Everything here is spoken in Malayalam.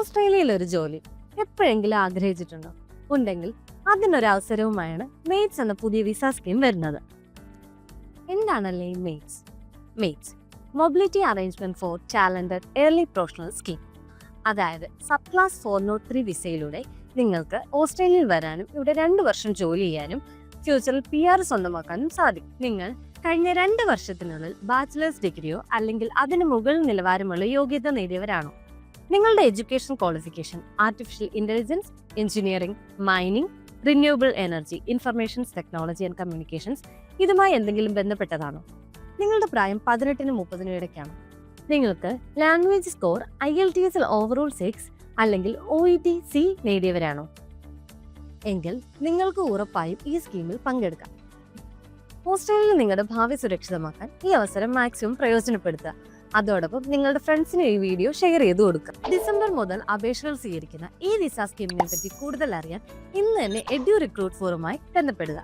ഓസ്ട്രേലിയയിൽ ഒരു ജോലി എപ്പോഴെങ്കിലും ആഗ്രഹിച്ചിട്ടുണ്ടോ? ഉണ്ടെങ്കിൽ അതിനൊരു അവസരവുമായാണ് മേറ്റ്സ് എന്ന പുതിയ വിസ സ്കീം വരുന്നത്. എന്താണല്ലേ ഈ mates? Mates mobility arrangement four talented early professional scheme. അതായത് സബ് ക്ലാസ് 403 വിസയിലൂടെ നിങ്ങൾക്ക് ഓസ്ട്രേലിയയിൽ വരാനും ഇവിടെ 2 വർഷം ജോലി ചെയ്യാനും ഫ്യൂച്ചറിൽ PR സ്വന്തമാക്കാനും സാധിക്കും. നിങ്ങൾ കഴിഞ്ഞ 2 വർഷത്തിനുള്ളിൽ ബാച്ചിലേഴ്സ് ഡിഗ്രിയോ അല്ലെങ്കിൽ അതിന് മുകളിൽ നിലവാരമുള്ള യോഗ്യത നേടിയവരാണോ? നിങ്ങളുടെ education qualification artificial intelligence, engineering, mining, renewable energy, informations technology and communications ഇതുമായി എന്തെങ്കിലും ബന്ധപ്പെട്ടതാണോ? നിങ്ങളുടെ പ്രായം 18-നും 30-നും ഇടയ്ക്കാണോ? നിങ്ങൾക്ക് ലാംഗ്വേജ് സ്കോർ IELTS ഓവറോൾ 6 അല്ലെങ്കിൽ OET C നേടിയവരാണോ? എങ്കിൽ നിങ്ങൾക്ക് ഉറപ്പായും ഈ സ്കീമിൽ പങ്കെടുക്കാം. ഓസ്ട്രേലിയയിൽ നിങ്ങളുടെ ഭാവി സുരക്ഷിതമാക്കാൻ ഈ അവസരം മാക്സിമം പ്രയോജനപ്പെടുത്തുക. അതോടൊപ്പം നിങ്ങളുടെ ഫ്രണ്ട്സിന് ഈ വീഡിയോ ഷെയർ ചെയ്ത് കൊടുക്കുക. ഡിസംബർ മുതൽ അപേക്ഷകൾ സ്വീകരിക്കുന്ന ഈ വിസ സ്കീമിനെ പറ്റി കൂടുതൽ അറിയാൻ ഇന്ന് തന്നെ എഡ്യു റിക്രൂട്ട് ഫോറുമായി ബന്ധപ്പെടുക.